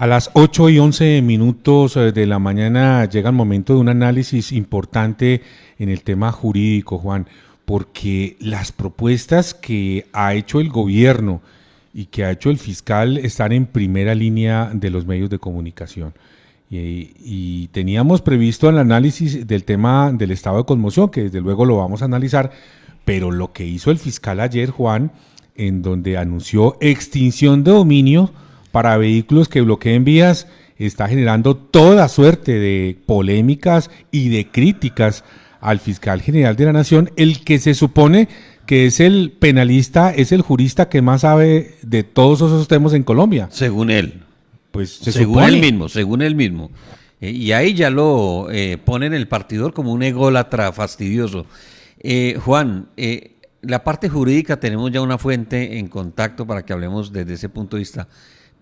A las 8:11 de la mañana llega el momento de un análisis importante en el tema jurídico, Juan, porque las propuestas que ha hecho el gobierno y que ha hecho el fiscal están en primera línea de los medios de comunicación. Y teníamos previsto el análisis del tema del estado de conmoción, que desde luego lo vamos a analizar, pero lo que hizo el fiscal ayer, Juan, en donde anunció extinción de dominio para vehículos que bloqueen vías, está generando toda suerte de polémicas y de críticas al fiscal general de la Nación, el que se supone que es el penalista, es el jurista que más sabe de todos esos temas en Colombia. Según él. Pues según él mismo. Y ahí ya lo ponen el partidor como un ególatra fastidioso. Juan, la parte jurídica tenemos ya una fuente en contacto para que hablemos desde ese punto de vista.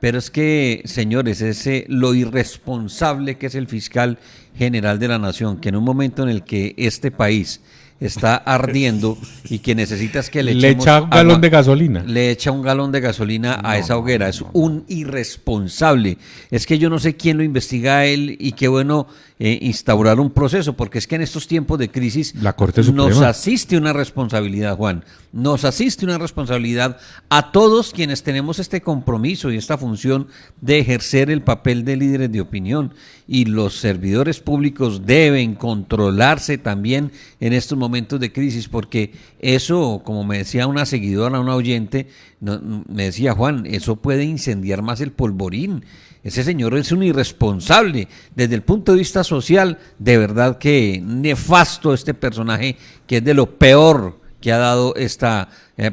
Pero es que, señores, lo irresponsable que es el fiscal general de la Nación, que en un momento en el que este país está ardiendo y que necesitas que le echa un galón de gasolina. Le echa un galón de gasolina a esa hoguera. Es un irresponsable. Es que yo no sé quién lo investiga a él y qué bueno instaurar un proceso, porque es que en estos tiempos de crisis la Corte Suprema nos asiste una responsabilidad, Juan. Nos asiste una responsabilidad a todos quienes tenemos este compromiso y esta función de ejercer el papel de líderes de opinión. Y los servidores públicos deben controlarse también en estos momentos de crisis, porque eso, como me decía una seguidora, una oyente, me decía, Juan, eso puede incendiar más el polvorín. Ese señor es un irresponsable. Desde el punto de vista social, de verdad que nefasto este personaje, que es de lo peor que ha dado esta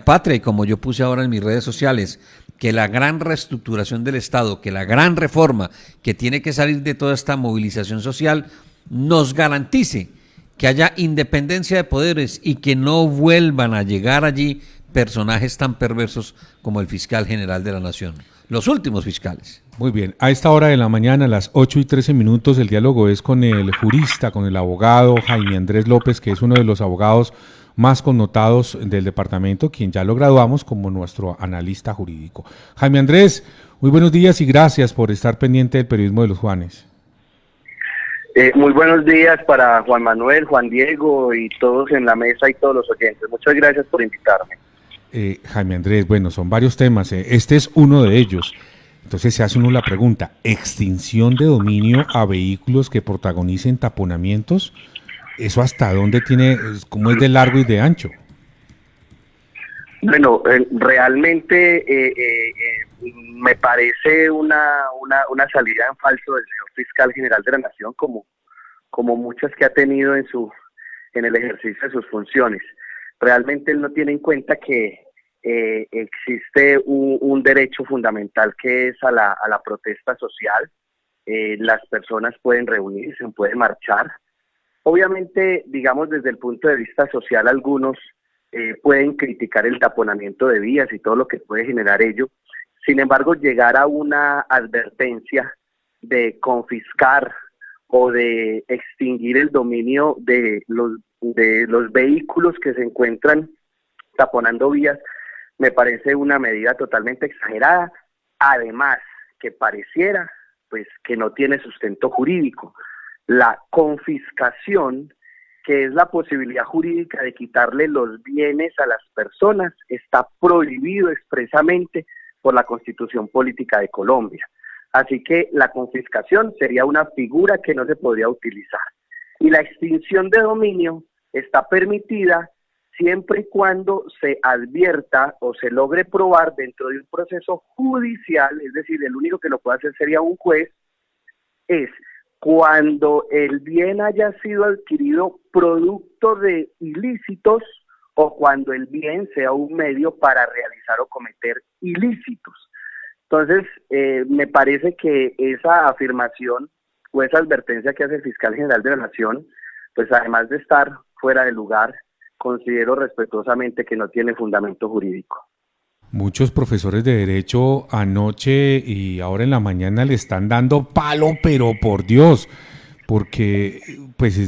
patria. Y como yo puse ahora en mis redes sociales, que la gran reestructuración del Estado, que la gran reforma que tiene que salir de toda esta movilización social, nos garantice que haya independencia de poderes y que no vuelvan a llegar allí personajes tan perversos como el fiscal general de la Nación. Los últimos fiscales. Muy bien, a esta hora de la mañana, a las 8:13, el diálogo es con el jurista, con el abogado Jaime Andrés López, que es uno de los abogados más connotados del departamento, quien ya lo graduamos como nuestro analista jurídico. Jaime Andrés, muy buenos días y gracias por estar pendiente del periodismo de los Juanes. Muy buenos días para Juan Manuel, Juan Diego y todos en la mesa y todos los oyentes. Muchas gracias por invitarme. Jaime Andrés, bueno, son varios temas, este es uno de ellos. Entonces se hace uno la pregunta, ¿extinción de dominio a vehículos que protagonicen taponamientos? ¿Eso hasta dónde tiene, cómo es de largo y de ancho? Bueno, realmente me parece una salida en falso del señor fiscal general de la Nación, como muchas que ha tenido en el ejercicio de sus funciones. Realmente él no tiene en cuenta que existe un derecho fundamental que es a la protesta social. Las personas pueden reunirse, pueden marchar. Obviamente, digamos, desde el punto de vista social, algunos pueden criticar el taponamiento de vías y todo lo que puede generar ello. Sin embargo, llegar a una advertencia de confiscar o de extinguir el dominio de los vehículos que se encuentran taponando vías, me parece una medida totalmente exagerada, además que pareciera pues que no tiene sustento jurídico. La confiscación, que es la posibilidad jurídica de quitarle los bienes a las personas, está prohibido expresamente por la Constitución Política de Colombia. Así que la confiscación sería una figura que no se podría utilizar. Y la extinción de dominio está permitida siempre y cuando se advierta o se logre probar dentro de un proceso judicial, es decir, el único que lo puede hacer sería un juez, es cuando el bien haya sido adquirido producto de ilícitos o cuando el bien sea un medio para realizar o cometer ilícitos. Entonces, me parece que esa afirmación o esa advertencia que hace el fiscal general de la Nación, pues además de estar fuera de lugar, considero respetuosamente que no tiene fundamento jurídico. Muchos profesores de Derecho anoche y ahora en la mañana le están dando palo, pero por Dios, porque pues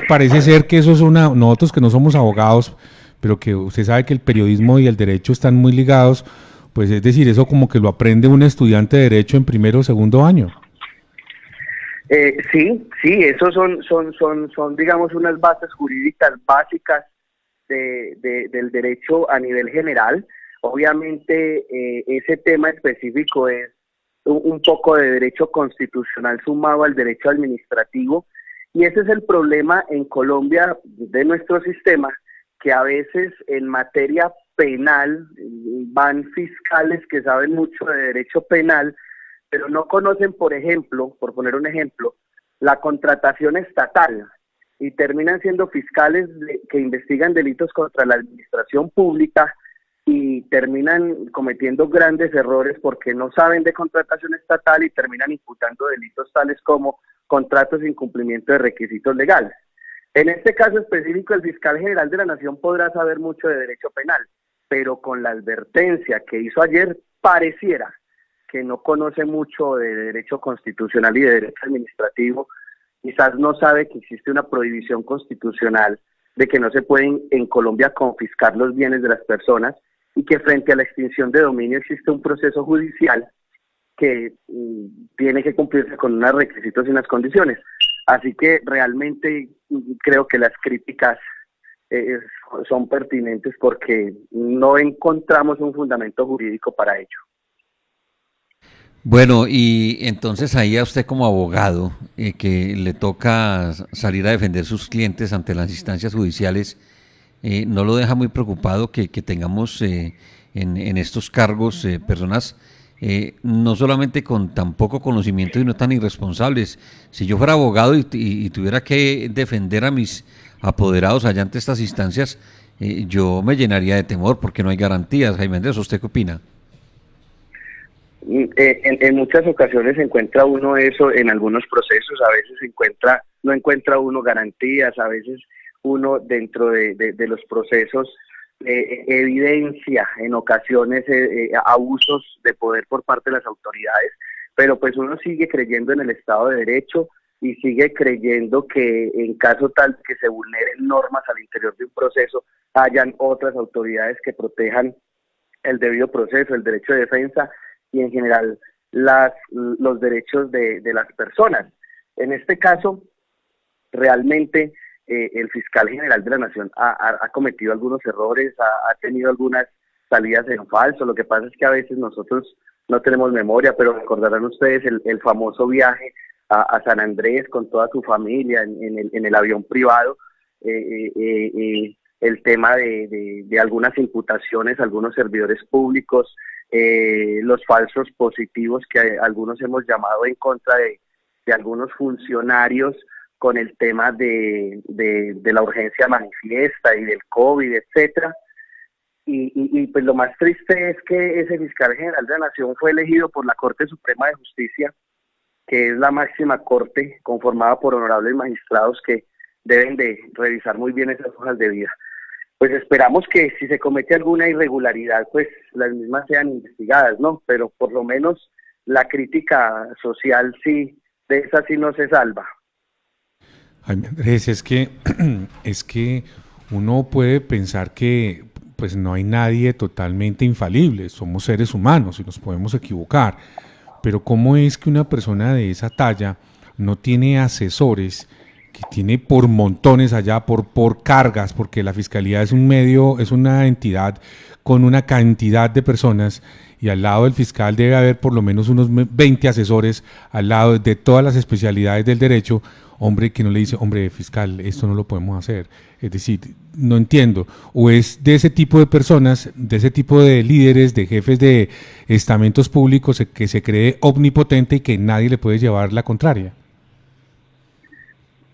parece ser que eso es nosotros que no somos abogados, pero que usted sabe que el periodismo y el derecho están muy ligados, Pues es decir, eso como que lo aprende un estudiante de Derecho en primero o segundo año. Sí, esos son, digamos, unas bases jurídicas básicas del derecho a nivel general. Obviamente, ese tema específico es un poco de derecho constitucional sumado al derecho administrativo, y ese es el problema en Colombia de nuestro sistema, que a veces en materia penal van fiscales que saben mucho de derecho penal, pero no conocen, por ejemplo, por poner un ejemplo, la contratación estatal, y terminan siendo fiscales que investigan delitos contra la administración pública y terminan cometiendo grandes errores porque no saben de contratación estatal y terminan imputando delitos tales como contratos sin cumplimiento de requisitos legales. En este caso específico, el fiscal general de la Nación podrá saber mucho de derecho penal, pero con la advertencia que hizo ayer, pareciera que no conoce mucho de derecho constitucional y de derecho administrativo. Quizás no sabe que existe una prohibición constitucional de que no se pueden en Colombia confiscar los bienes de las personas, y que frente a la extinción de dominio existe un proceso judicial que tiene que cumplirse con unos requisitos y unas condiciones. Así que realmente creo que las críticas son pertinentes porque no encontramos un fundamento jurídico para ello. Bueno, y entonces ahí a usted como abogado, que le toca salir a defender sus clientes ante las instancias judiciales, ¿no lo deja muy preocupado que tengamos en estos cargos personas no solamente con tan poco conocimiento y no tan irresponsables? Si yo fuera abogado y tuviera que defender a mis apoderados allá ante estas instancias, yo me llenaría de temor porque no hay garantías. Jaime Andrés, ¿usted qué opina? En muchas ocasiones se encuentra uno eso en algunos procesos, a veces no encuentra uno garantías, a veces uno dentro de los procesos evidencia en ocasiones abusos de poder por parte de las autoridades, pero pues uno sigue creyendo en el Estado de Derecho y sigue creyendo que en caso tal que se vulneren normas al interior de un proceso, hayan otras autoridades que protejan el debido proceso, el derecho de defensa y en general los derechos de las personas. En este caso, realmente el fiscal general de la Nación ha cometido algunos errores, ha tenido algunas salidas en falso. Lo que pasa es que a veces nosotros no tenemos memoria, pero recordarán ustedes el famoso viaje a San Andrés con toda su familia en el avión privado, el tema de algunas imputaciones a algunos servidores públicos, los falsos positivos que algunos hemos llamado en contra de algunos funcionarios con el tema de la urgencia manifiesta y del COVID, etcétera. Y pues lo más triste es que ese fiscal general de la Nación fue elegido por la Corte Suprema de Justicia, que es la máxima corte conformada por honorables magistrados que deben de revisar muy bien esas hojas de vida. Pues esperamos que si se comete alguna irregularidad, pues las mismas sean investigadas, ¿no? Pero por lo menos la crítica social sí, de esa sí no se salva. Jaime Andrés, es que uno puede pensar que pues no hay nadie totalmente infalible, somos seres humanos y nos podemos equivocar, pero ¿cómo es que una persona de esa talla no tiene asesores, que tiene por montones allá, por cargas, porque la fiscalía es un medio, es una entidad con una cantidad de personas, y al lado del fiscal debe haber por lo menos unos 20 asesores al lado de todas las especialidades del derecho? Hombre, que no le dice, hombre, fiscal, esto no lo podemos hacer. Es decir, no entiendo. O es de ese tipo de personas, de ese tipo de líderes, de jefes de estamentos públicos que se cree omnipotente y que nadie le puede llevar la contraria.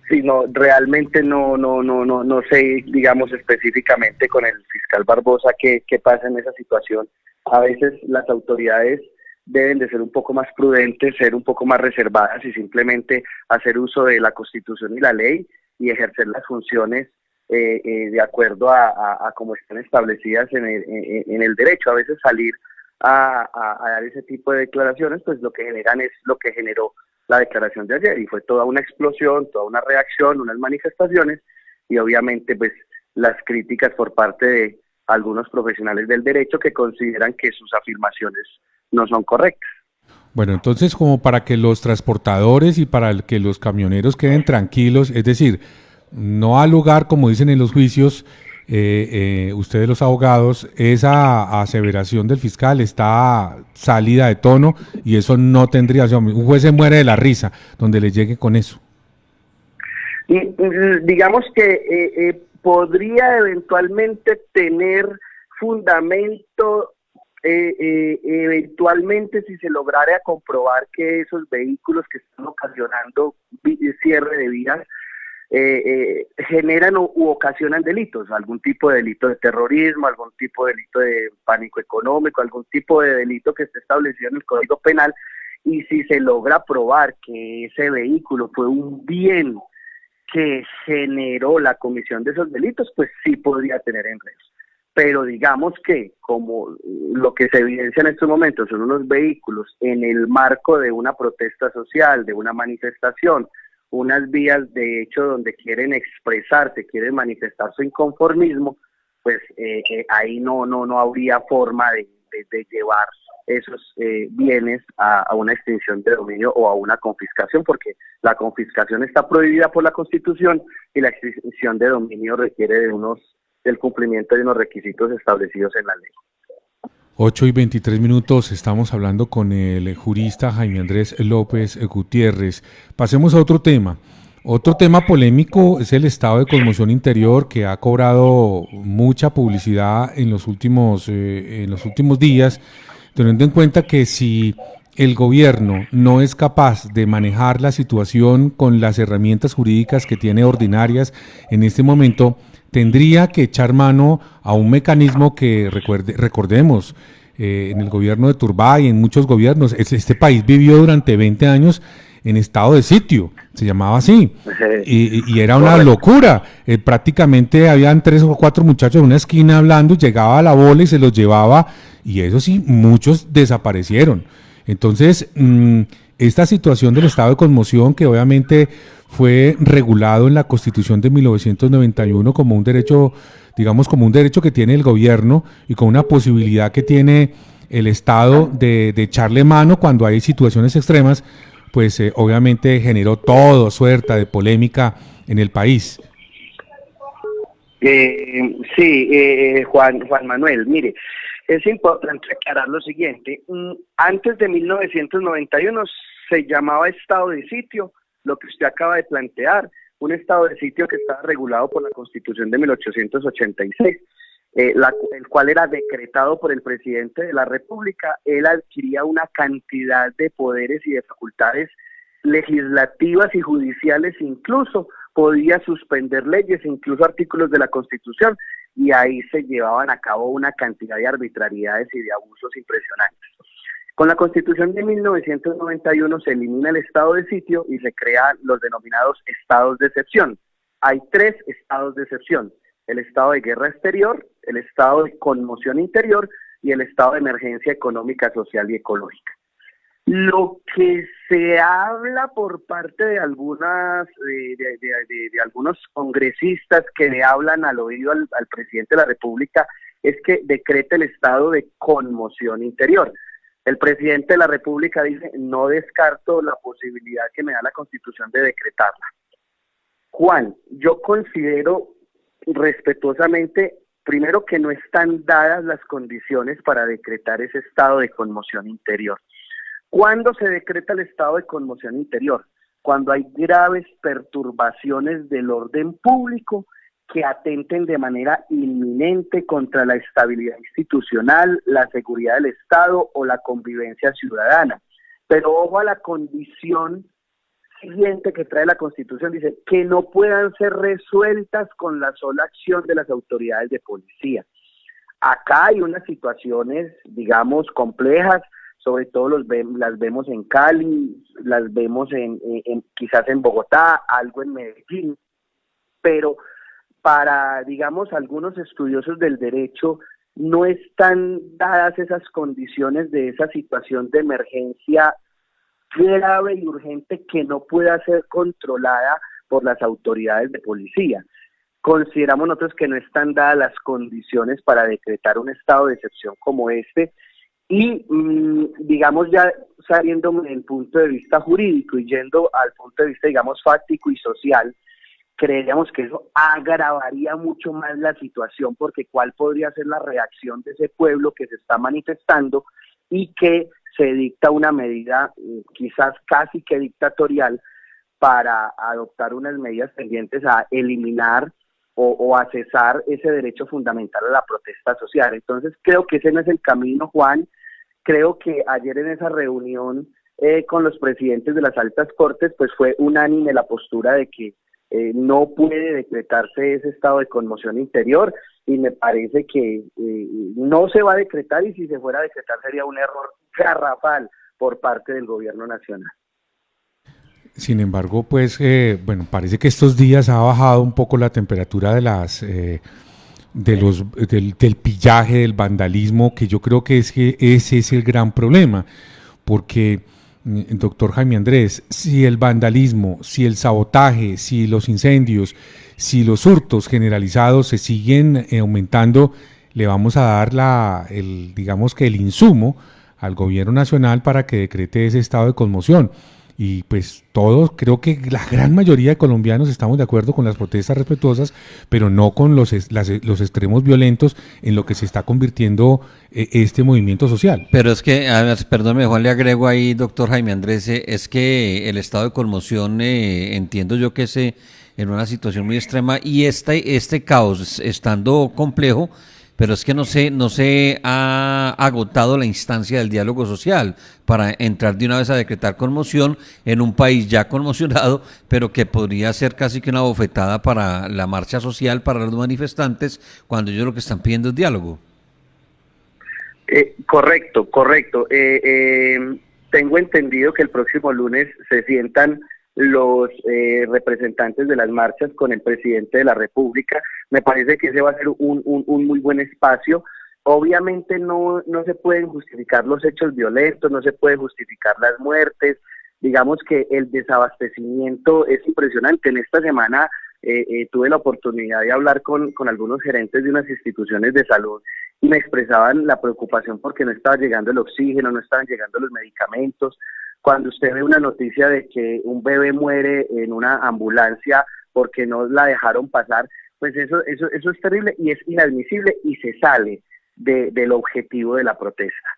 Sí, no, realmente no sé, digamos, específicamente con el fiscal Barbosa qué pasa en esa situación. A veces las autoridades deben de ser un poco más prudentes, ser un poco más reservadas y simplemente hacer uso de la Constitución y la ley y ejercer las funciones de acuerdo a como están establecidas en el derecho. A veces salir a dar ese tipo de declaraciones, pues lo que generan es lo que generó la declaración de ayer, y fue toda una explosión, toda una reacción, unas manifestaciones, y obviamente pues las críticas por parte algunos profesionales del derecho que consideran que sus afirmaciones no son correctas. Bueno, entonces como para que los transportadores y para que los camioneros queden tranquilos, es decir, no ha lugar, como dicen en los juicios, ustedes los abogados, esa aseveración del fiscal está salida de tono y eso no tendría, o sea, un juez se muere de la risa donde le llegue con eso. Y digamos que podría eventualmente tener fundamento, eventualmente si se lograra comprobar que esos vehículos que están ocasionando cierre de vías generan u ocasionan delitos, algún tipo de delito de terrorismo, algún tipo de delito de pánico económico, algún tipo de delito que esté establecido en el Código Penal, y si se logra probar que ese vehículo fue un bien que generó la comisión de esos delitos, pues sí podría tener enredos. Pero digamos que como lo que se evidencia en estos momentos son unos vehículos en el marco de una protesta social, de una manifestación, unas vías de hecho donde quieren expresarse, quieren manifestar su inconformismo, pues ahí no habría forma de llevar esos bienes a una extinción de dominio o a una confiscación, porque la confiscación está prohibida por la Constitución y la extinción de dominio requiere del cumplimiento de unos requisitos establecidos en la ley. 8:23, estamos hablando con el jurista Jaime Andrés López Gutiérrez. Pasemos a otro tema. Otro tema polémico es el estado de conmoción interior que ha cobrado mucha publicidad en los últimos días, teniendo en cuenta que si el gobierno no es capaz de manejar la situación con las herramientas jurídicas que tiene ordinarias en este momento, tendría que echar mano a un mecanismo que recordemos, en el gobierno de Turbay y en muchos gobiernos, este país vivió durante 20 años en estado de sitio, se llamaba así, y era una locura. Prácticamente habían 3 o 4 muchachos en una esquina hablando, llegaba la bola y se los llevaba, y eso sí, muchos desaparecieron. Entonces, esta situación del estado de conmoción, que obviamente fue regulado en la Constitución de 1991 como un derecho, digamos, como un derecho que tiene el gobierno y con una posibilidad que tiene el Estado de echarle mano cuando hay situaciones extremas, pues obviamente generó todo suerte de polémica en el país. Juan Manuel, mire, es importante aclarar lo siguiente. Antes de 1991 se llamaba estado de sitio, lo que usted acaba de plantear, un estado de sitio que estaba regulado por la Constitución de 1886, el cual era decretado por el presidente de la República. Él adquiría una cantidad de poderes y de facultades legislativas y judiciales, incluso podía suspender leyes, incluso artículos de la Constitución, y ahí se llevaban a cabo una cantidad de arbitrariedades y de abusos impresionantes. Con la Constitución de 1991 se elimina el estado de sitio y se crean los denominados estados de excepción. Hay 3 estados de excepción: el estado de guerra exterior, el estado de conmoción interior y el estado de emergencia económica, social y ecológica. Lo que se habla por parte de algunos congresistas que le hablan al oído al presidente de la República es que decrete el estado de conmoción interior. El presidente de la República dice: no descarto la posibilidad que me da la Constitución de decretarla. Juan, yo considero respetuosamente, primero, que no están dadas las condiciones para decretar ese estado de conmoción interior. ¿Cuándo se decreta el estado de conmoción interior? Cuando hay graves perturbaciones del orden público que atenten de manera inminente contra la estabilidad institucional, la seguridad del Estado o la convivencia ciudadana. Pero ojo a la condición siguiente que trae la Constitución, dice que no puedan ser resueltas con la sola acción de las autoridades de policía. Acá hay unas situaciones, digamos, complejas, sobre todo las vemos en Cali, las vemos quizás en Bogotá, algo en Medellín, pero para, digamos, algunos estudiosos del derecho no están dadas esas condiciones de esa situación de emergencia grave y urgente que no pueda ser controlada por las autoridades de policía. consideramos nosotros que no están dadas las condiciones para decretar un estado de excepción como este, y digamos ya saliéndome del punto de vista jurídico y yendo al punto de vista, digamos, fáctico y social, creeríamos que eso agravaría mucho más la situación, porque cuál podría ser la reacción de ese pueblo que se está manifestando y que se dicta una medida quizás casi que dictatorial para adoptar unas medidas tendientes a eliminar o a cesar ese derecho fundamental a la protesta social. Entonces creo que ese no es el camino, Juan. Creo que ayer en esa reunión con los presidentes de las altas cortes, pues fue unánime la postura de que no puede decretarse ese estado de conmoción interior, y me parece que no se va a decretar, y si se fuera a decretar sería un error garrafal por parte del gobierno nacional. Sin embargo, pues, bueno, parece que estos días ha bajado un poco la temperatura de del pillaje, del vandalismo, que yo creo que ese es el gran problema, porque, doctor Jaime Andrés, si el vandalismo, si el sabotaje, si los incendios, si los hurtos generalizados se siguen aumentando, le vamos a dar digamos que el insumo al gobierno nacional para que decrete ese estado de conmoción. Y pues todos, creo que la gran mayoría de colombianos estamos de acuerdo con las protestas respetuosas, pero no con los extremos violentos en lo que se está convirtiendo este movimiento social. Pero es que, perdónme Juan, le agrego ahí, doctor Jaime Andrés, es que el estado de conmoción, entiendo yo que es en una situación muy extrema, y este caos estando complejo, pero es que no se ha agotado la instancia del diálogo social para entrar de una vez a decretar conmoción en un país ya conmocionado, pero que podría ser casi que una bofetada para la marcha social, para los manifestantes, cuando ellos lo que están pidiendo es diálogo. Correcto. Tengo entendido que el próximo lunes se sientan los representantes de las marchas con el presidente de la República. Me parece que ese va a ser un muy buen espacio. Obviamente no se pueden justificar los hechos violentos, no se puede justificar las muertes. Digamos que el desabastecimiento es impresionante. En esta semana tuve la oportunidad de hablar con algunos gerentes de unas instituciones de salud, y me expresaban la preocupación porque no estaba llegando el oxígeno, no estaban llegando los medicamentos. Cuando usted ve una noticia de que un bebé muere en una ambulancia porque no la dejaron pasar, pues eso es terrible y es inadmisible, y se sale del objetivo de la protesta.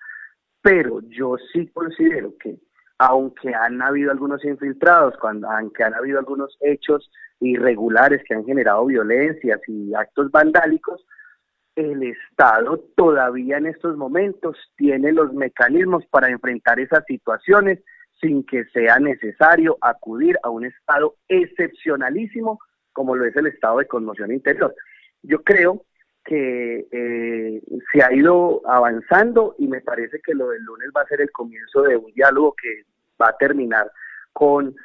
Pero yo sí considero que, aunque han habido algunos infiltrados, aunque han habido algunos hechos irregulares que han generado violencias y actos vandálicos, el Estado todavía en estos momentos tiene los mecanismos para enfrentar esas situaciones sin que sea necesario acudir a un estado excepcionalísimo como lo es el estado de conmoción interior. Yo creo que se ha ido avanzando, y me parece que lo del lunes va a ser el comienzo de un diálogo que va a terminar con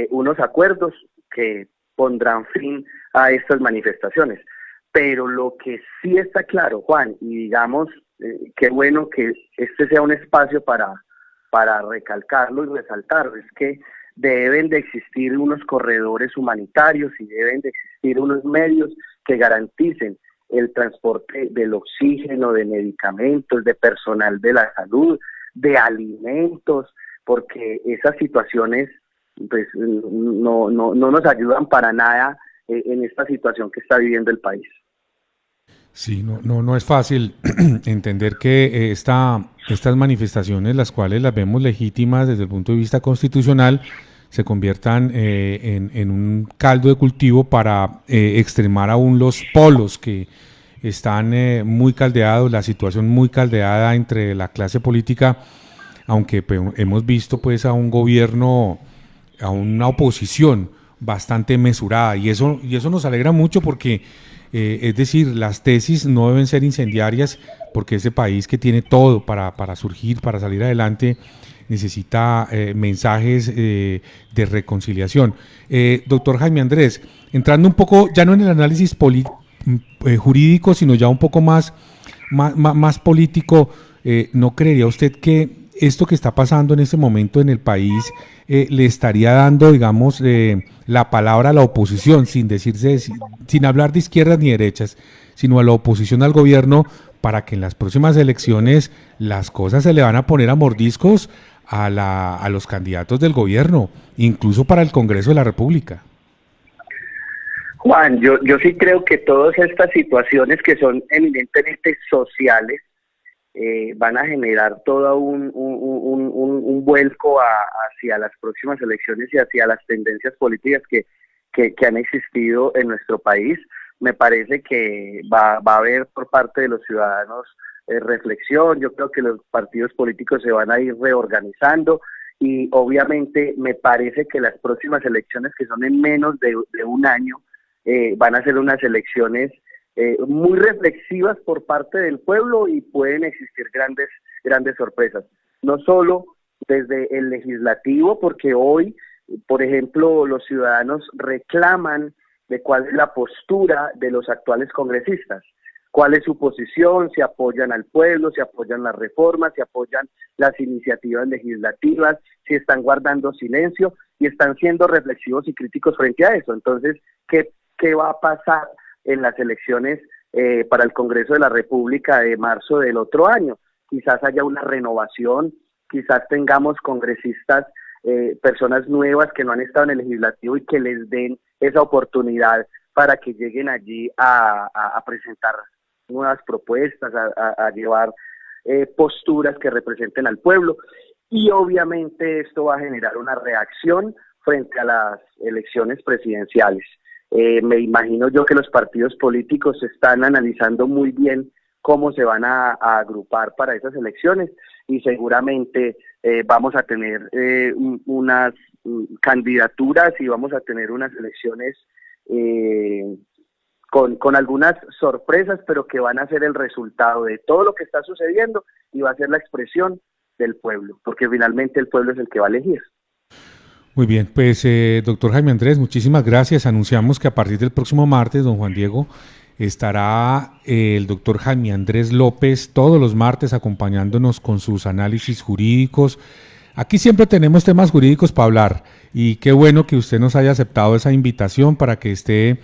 unos acuerdos que pondrán fin a estas manifestaciones. Pero lo que sí está claro, Juan, y digamos, qué bueno que este sea un espacio para recalcarlo y resaltarlo, es que deben de existir unos corredores humanitarios y deben de existir unos medios que garanticen el transporte del oxígeno, de medicamentos, de personal de la salud, de alimentos, porque esas situaciones pues no nos ayudan para nada en esta situación que está viviendo el país. Sí, no es fácil entender que estas manifestaciones, las cuales las vemos legítimas desde el punto de vista constitucional, se conviertan en un caldo de cultivo para extremar aún los polos que están muy caldeados, la situación muy caldeada entre la clase política, aunque hemos visto pues a un gobierno, a una oposición bastante mesurada, y eso nos alegra mucho porque es decir, las tesis no deben ser incendiarias, porque ese país que tiene todo para surgir, para salir adelante, necesita mensajes de reconciliación. Doctor Jaime Andrés, entrando un poco, ya no en el análisis jurídico, sino ya un poco más político, ¿no creería usted que esto que está pasando en este momento en el país le estaría dando, digamos, la palabra a la oposición, sin hablar de izquierdas ni derechas, sino a la oposición al gobierno, para que en las próximas elecciones las cosas se le van a poner a mordiscos a los candidatos del gobierno, incluso para el Congreso de la República? Juan, yo sí creo que todas estas situaciones que son eminentemente sociales van a generar todo un vuelco hacia las próximas elecciones y hacia las tendencias políticas que han existido en nuestro país. Me parece que va a haber por parte de los ciudadanos reflexión. Yo creo que los partidos políticos se van a ir reorganizando y obviamente me parece que las próximas elecciones, que son en menos de un año, van a ser unas elecciones muy reflexivas por parte del pueblo y pueden existir grandes sorpresas. No solo desde el legislativo, porque hoy, por ejemplo, los ciudadanos reclaman de cuál es la postura de los actuales congresistas, cuál es su posición, si apoyan al pueblo, si apoyan las reformas, si apoyan las iniciativas legislativas, si están guardando silencio y están siendo reflexivos y críticos frente a eso. Entonces, ¿qué va a pasar en las elecciones para el Congreso de la República de marzo del otro año? Quizás haya una renovación, quizás tengamos congresistas, personas nuevas que no han estado en el legislativo y que les den esa oportunidad para que lleguen allí a presentar nuevas propuestas, a llevar posturas que representen al pueblo. Y obviamente esto va a generar una reacción frente a las elecciones presidenciales. Me imagino yo que los partidos políticos están analizando muy bien cómo se van a agrupar para esas elecciones y seguramente vamos a tener unas candidaturas y vamos a tener unas elecciones con algunas sorpresas, pero que van a ser el resultado de todo lo que está sucediendo y va a ser la expresión del pueblo, porque finalmente el pueblo es el que va a elegir. Muy bien, pues doctor Jaime Andrés, muchísimas gracias. Anunciamos que a partir del próximo martes, don Juan Diego, estará el doctor Jaime Andrés López todos los martes acompañándonos con sus análisis jurídicos. Aquí siempre tenemos temas jurídicos para hablar y qué bueno que usted nos haya aceptado esa invitación para que esté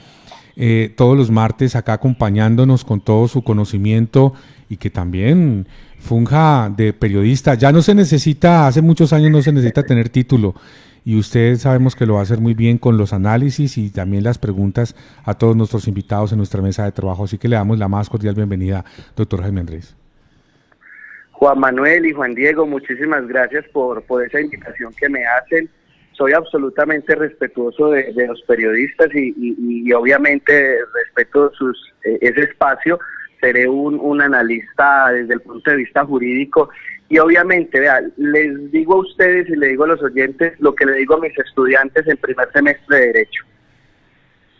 todos los martes acá acompañándonos con todo su conocimiento y que también funja de periodista. Ya no se necesita, hace muchos años no se necesita tener título y usted sabemos que lo va a hacer muy bien con los análisis y también las preguntas a todos nuestros invitados en nuestra mesa de trabajo. Así que le damos la más cordial bienvenida, doctor Jaime Andrés. Juan Manuel y Juan Diego, muchísimas gracias por esa invitación que me hacen. Soy absolutamente respetuoso de los periodistas y obviamente respeto ese espacio. Seré un analista desde el punto de vista jurídico y obviamente, vean, les digo a ustedes y le digo a los oyentes lo que le digo a mis estudiantes en primer semestre de Derecho.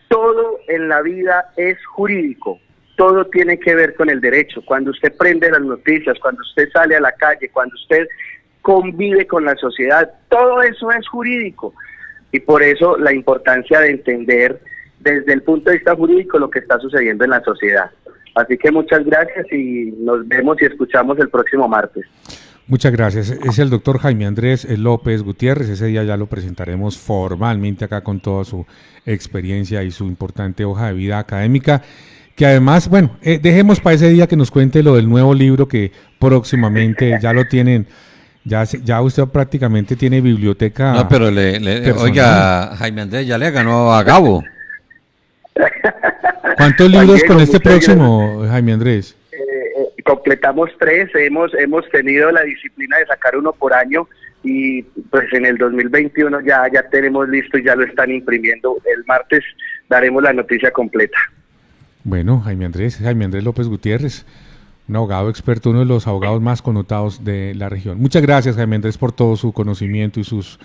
Todo en la vida es jurídico, todo tiene que ver con el derecho. Cuando usted prende las noticias, cuando usted sale a la calle, cuando usted convive con la sociedad, todo eso es jurídico y por eso la importancia de entender desde el punto de vista jurídico lo que está sucediendo en la sociedad. Así que muchas gracias y nos vemos y escuchamos el próximo martes. Muchas gracias. Es el doctor Jaime Andrés López Gutiérrez. Ese día ya lo presentaremos formalmente acá con toda su experiencia y su importante hoja de vida académica. Que además, bueno, dejemos para ese día que nos cuente lo del nuevo libro que próximamente ya lo tienen. Ya usted prácticamente tiene biblioteca. No, pero oiga, Jaime Andrés ya le ganó a Gabo. ¿Cuántos libros con este próximo, gracias, Jaime Andrés? Completamos 3, hemos tenido la disciplina de sacar uno por año y pues en el 2021 ya tenemos listo y ya lo están imprimiendo. El martes daremos la noticia completa. Bueno, Jaime Andrés López Gutiérrez, un abogado experto, uno de los abogados más connotados de la región. Muchas gracias, Jaime Andrés, por todo su conocimiento y sus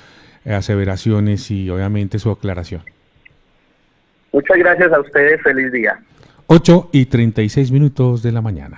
aseveraciones y obviamente su aclaración. Muchas gracias a ustedes, feliz día. 8:36 de la mañana.